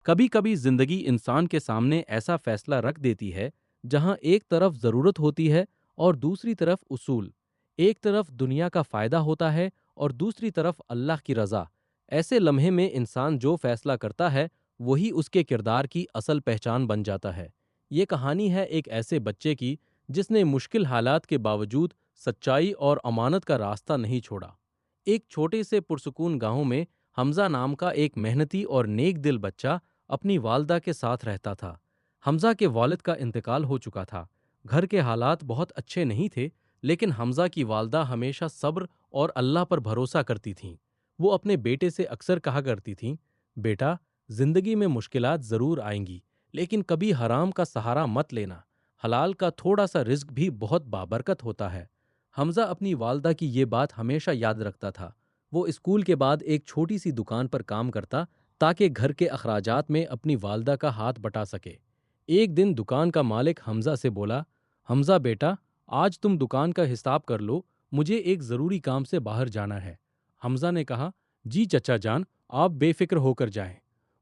کبھی کبھی زندگی انسان کے سامنے ایسا فیصلہ رکھ دیتی ہے جہاں ایک طرف ضرورت ہوتی ہے اور دوسری طرف اصول، ایک طرف دنیا کا فائدہ ہوتا ہے اور دوسری طرف اللہ کی رضا۔ ایسے لمحے میں انسان جو فیصلہ کرتا ہے وہی اس کے کردار کی اصل پہچان بن جاتا ہے۔ یہ کہانی ہے ایک ایسے بچے کی جس نے مشکل حالات کے باوجود سچائی اور امانت کا راستہ نہیں چھوڑا۔ ایک چھوٹے سے پرسکون گاؤں میں حمزہ نام کا ایک محنتی اور نیک دل بچہ اپنی والدہ کے ساتھ رہتا تھا۔ حمزہ کے والد کا انتقال ہو چکا تھا۔ گھر کے حالات بہت اچھے نہیں تھے، لیکن حمزہ کی والدہ ہمیشہ صبر اور اللہ پر بھروسہ کرتی تھیں۔ وہ اپنے بیٹے سے اکثر کہا کرتی تھیں، بیٹا، زندگی میں مشکلات ضرور آئیں گی، لیکن کبھی حرام کا سہارا مت لینا۔ حلال کا تھوڑا سا رزق بھی بہت بابرکت ہوتا ہے۔ حمزہ اپنی والدہ کی یہ بات ہمیشہ یاد رکھتا تھا۔ وہ اسکول کے بعد ایک چھوٹی سی دکان پر کام کرتا تاکہ گھر کے اخراجات میں اپنی والدہ کا ہاتھ بٹا سکے۔ ایک دن دکان کا مالک حمزہ سے بولا، حمزہ بیٹا، آج تم دکان کا حساب کر لو، مجھے ایک ضروری کام سے باہر جانا ہے۔ حمزہ نے کہا، جی چچا جان، آپ بے فکر ہو کر جائیں۔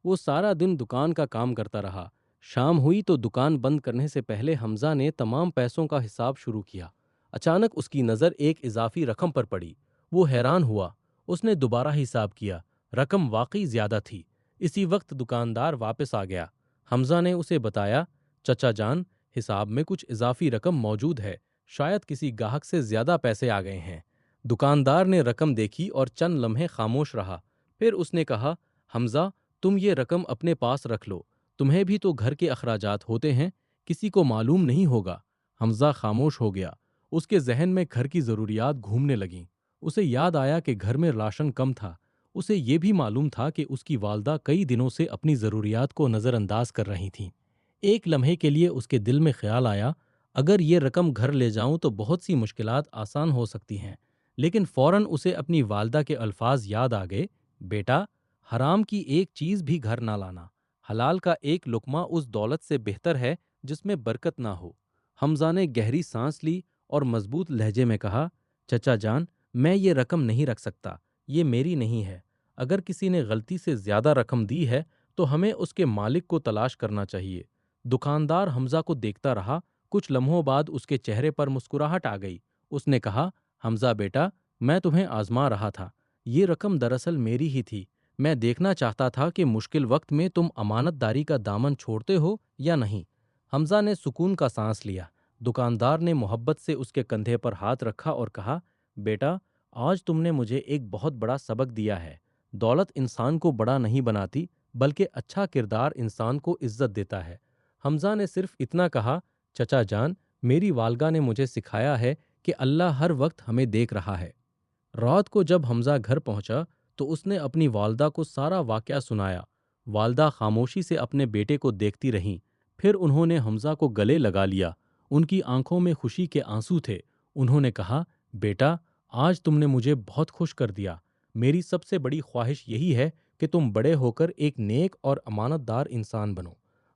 وہ سارا دن دکان کا کام کرتا رہا۔ شام ہوئی تو دکان بند کرنے سے پہلے حمزہ نے تمام پیسوں کا حساب شروع کیا۔ اچانک اس کی نظر ایک اضافی رقم پر پڑی۔ وہ حیران ہوا۔ اس نے دوبارہ حساب کیا۔ رقم واقعی زیادہ تھی۔ اسی وقت دکاندار واپس آ گیا۔ حمزہ نے اسے بتایا، چچا جان، حساب میں کچھ اضافی رقم موجود ہے، شاید کسی گاہک سے زیادہ پیسے آ گئے ہیں۔ دکاندار نے رقم دیکھی اور چند لمحے خاموش رہا۔ پھر اس نے کہا، حمزہ، تم یہ رقم اپنے پاس رکھ لو، تمہیں بھی تو گھر کے اخراجات ہوتے ہیں، کسی کو معلوم نہیں ہوگا۔ حمزہ خاموش ہو گیا۔ اس کے ذہن میں گھر کی ضروریات گھومنے لگیں۔ اسے یاد آیا کہ گھر میں راشن کم تھا۔ اسے یہ بھی معلوم تھا کہ اس کی والدہ کئی دنوں سے اپنی ضروریات کو نظر انداز کر رہی تھیں۔ ایک لمحے کے لیے اس کے دل میں خیال آیا، اگر یہ رقم گھر لے جاؤں تو بہت سی مشکلات آسان ہو سکتی ہیں۔ لیکن فوراً اسے اپنی والدہ کے الفاظ یاد آ گئے، بیٹا، حرام کی ایک چیز بھی گھر نہ لانا۔ حلال کا ایک لقمہ اس دولت سے بہتر ہے جس میں برکت نہ ہو۔ حمزہ نے گہری سانس لی اور مضبوط لہجے میں کہا، چچا جان، میں یہ رقم نہیں رکھ سکتا، یہ میری نہیں ہے۔ اگر کسی نے غلطی سے زیادہ رقم دی ہے تو ہمیں اس کے مالک کو تلاش کرنا چاہیے۔ دکاندار حمزہ کو دیکھتا رہا۔ کچھ لمحوں بعد اس کے چہرے پر مسکراہٹ آ گئی۔ اس نے کہا، حمزہ بیٹا، میں تمہیں آزما رہا تھا۔ یہ رقم دراصل میری ہی تھی۔ میں دیکھنا چاہتا تھا کہ مشکل وقت میں تم امانت داری کا دامن چھوڑتے ہو یا نہیں۔ حمزہ نے سکون کا سانس لیا۔ دکاندار نے محبت سے اس کے کندھے پر ہاتھ رکھا اور کہا، بیٹا، آج تم نے مجھے ایک بہت بڑا سبق دیا ہے۔ دولت انسان کو بڑا نہیں بناتی، بلکہ اچھا کردار انسان کو عزت دیتا ہے۔ حمزہ نے صرف اتنا کہا، چچا جان، میری والدہ نے مجھے سکھایا ہے کہ اللہ ہر وقت ہمیں دیکھ رہا ہے۔ رات کو جب حمزہ گھر پہنچا تو اس نے اپنی والدہ کو سارا واقعہ سنایا۔ والدہ خاموشی سے اپنے بیٹے کو دیکھتی رہیں۔ پھر انہوں نے حمزہ کو گلے لگا لیا۔ ان کی آنکھوں میں خوشی کے آنسو تھے۔ انہوں نے کہا، بیٹا، آج تم نے مجھے بہت خوش کر دیا۔ میری سب سے بڑی خواہش یہی ہے کہ تم بڑے ہو کر ایک نیک اور امانت دار انسان بنو۔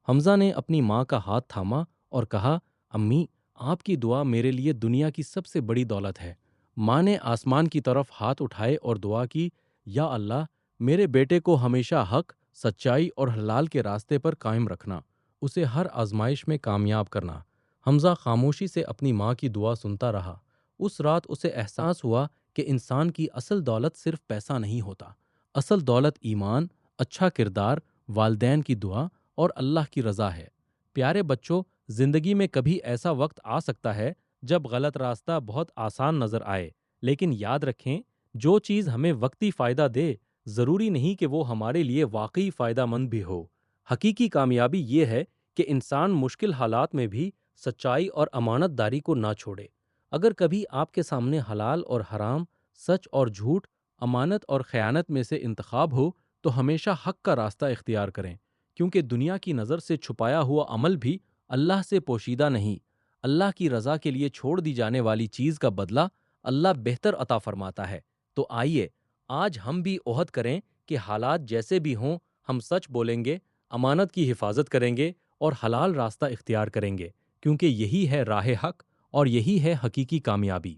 حمزہ نے اپنی ماں کا ہاتھ تھاما اور کہا، امی، آپ کی دعا میرے لیے دنیا کی سب سے بڑی دولت ہے۔ ماں نے آسمان کی طرف ہاتھ اٹھائے اور دعا کی، یا اللہ، میرے بیٹے کو ہمیشہ حق، سچائی اور حلال کے راستے پر قائم رکھنا، اسے ہر آزمائش میں کامیاب کرنا۔ حمزہ خاموشی سے اپنی ماں کی دعا سنتا رہا۔ اس رات اسے احساس ہوا کہ انسان کی اصل دولت صرف پیسہ نہیں ہوتا۔ اصل دولت ایمان، اچھا کردار، والدین کی دعا اور اللہ کی رضا ہے۔ پیارے بچوں، زندگی میں کبھی ایسا وقت آ سکتا ہے جب غلط راستہ بہت آسان نظر آئے، لیکن یاد رکھیں، جو چیز ہمیں وقتی فائدہ دے، ضروری نہیں کہ وہ ہمارے لیے واقعی فائدہ مند بھی ہو۔ حقیقی کامیابی یہ ہے کہ انسان مشکل حالات میں بھی سچائی اور امانت داری کو نہ چھوڑے۔ اگر کبھی آپ کے سامنے حلال اور حرام، سچ اور جھوٹ، امانت اور خیانت میں سے انتخاب ہو تو ہمیشہ حق کا راستہ اختیار کریں، کیونکہ دنیا کی نظر سے چھپایا ہوا عمل بھی اللہ سے پوشیدہ نہیں۔ اللہ کی رضا کے لیے چھوڑ دی جانے والی چیز کا بدلہ اللہ بہتر عطا فرماتا ہے۔ تو آئیے آج ہم بھی عہد کریں کہ حالات جیسے بھی ہوں، ہم سچ بولیں گے، امانت کی حفاظت کریں گے اور حلال راستہ اختیار کریں گے، کیونکہ یہی ہے راہ حق اور یہی ہے حقیقی کامیابی۔